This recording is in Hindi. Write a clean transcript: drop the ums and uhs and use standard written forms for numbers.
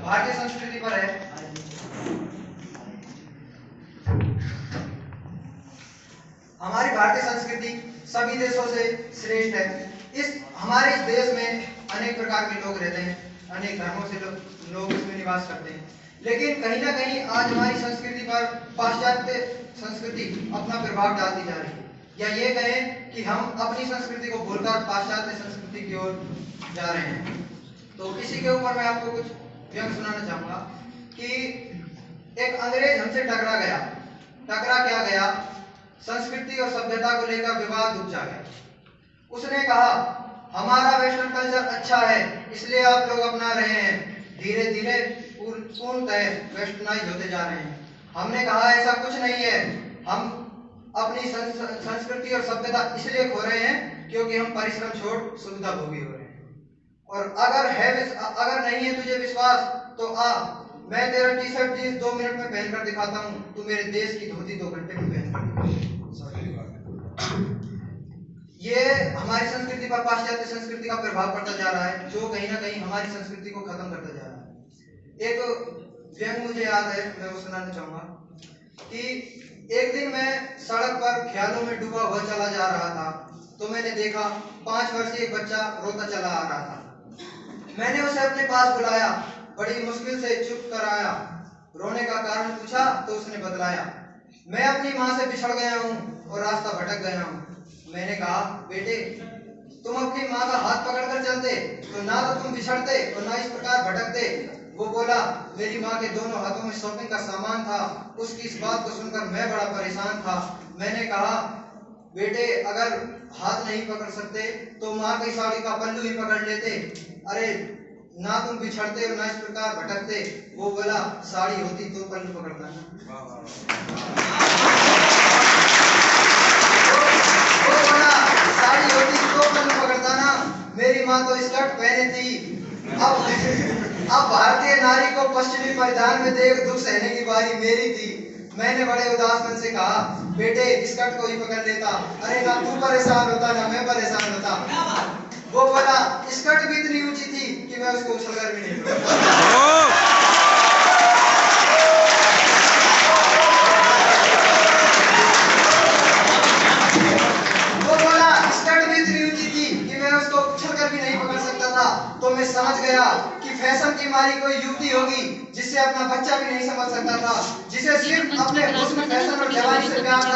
भारतीय संस्कृति पर है। हमारी भारतीय संस्कृति सभी देशों से श्रेष्ठ है। हमारे इस देश में अनेक प्रकार के लोग रहते हैं, अनेक धर्मों से लोग इसमें निवास करते हैं, लेकिन कहीं ना कहीं आज हमारी संस्कृति पर पाश्चात्य संस्कृति अपना प्रभाव डालती जा रही है, या ये कहें कि हम अपनी संस्कृति को भूलकर पाश्चात्य संस्कृति की ओर जा रहे हैं। तो इसी के ऊपर मैं आपको कुछ व्यंग सुनाना चाहूंगा कि एक अंग्रेज हमसे टकरा क्या गया, संस्कृति और सभ्यता को लेकर विवाद उपजा गया। उसने कहा हमारा वेस्टर्न कल्चर अच्छा है इसलिए आप लोग अपना रहे हैं, धीरे धीरे पूर्णतः वेस्टर्नाइज होते जा रहे हैं। हमने कहा ऐसा कुछ नहीं है, हम अपनी संस्कृति और सभ्यता इसलिए खो रहे हैं क्योंकि हम परिश्रम छोड़ सुविधा भोगी हो रहे हैं। और अगर नहीं है तुझे विश्वास तो आ, मैं तेरा टी शर्ट जींस 2 मिनट में पहनकर दिखाता हूँ, तू मेरे देश की धोती 2 घंटे में पहनकर। ये हमारी संस्कृति पर पाश्चात्य संस्कृति का प्रभाव पड़ता जा रहा है, जो कहीं ना कहीं हमारी संस्कृति को खत्म करता जा रहा है। एक व्यंग मुझे याद है, मैं वो सुनाना चाहूंगा कि एक दिन मैं सड़क पर ख्यालों में डूबा हुआ चला जा रहा था, तो मैंने देखा 5 वर्षीय एक बच्चा रोता चला आ रहा था। मैंने उसे अपने पास बुलाया, बड़ी मुश्किल से चुप कराया, रोने का कारण पूछा तो उसने बतलाया, मैं अपनी माँ से बिछड़ गया हूँ और रास्ता भटक गया हूँ। मैंने कहा बेटे तुम अपनी माँ का हाथ पकड़कर चलते तो ना तो तुम बिछड़ते और ना इस प्रकार भटकते। वो बोला मेरी माँ के दोनों हाथों में शॉपिंग का सामान था। उसकी इस बात को सुनकर मैं बड़ा परेशान था। मैंने कहा बेटे अगर हाथ नहीं पकड़ सकते तो माँ की साड़ी का पल्लू ही पकड़ लेते, अरे ना तुम बिछड़ते और ना इस प्रकार भटकते। वो बोला साड़ी होती तो पल्लू पकड़ता ना। साड़ी होती तो पल्लू पकड़ता ना, मेरी माँ तो स्कर्ट पहने थी। अब भारतीय नारी को पश्चिमी परिधान में देख दुख सहने की बारी मेरी थी। मैंने बड़े उदास मन से कहा बेटे स्कर्ट को ही पकड़ लेता, अरे ना तू परेशान होता ना मैं परेशान होता। वो बोला स्कर्ट भी इतनी ऊंची थी कि मैं उसको उछलकर भी नहीं पकड़ सकता था। तो मैं समझ गया कि फैशन की मारी कोई युवती होगी जिससे अपना बच्चा भी नहीं समझ सकता था, जिसे सिर्फ अपने हुस्न, फैशन और जवानी से प्यार था।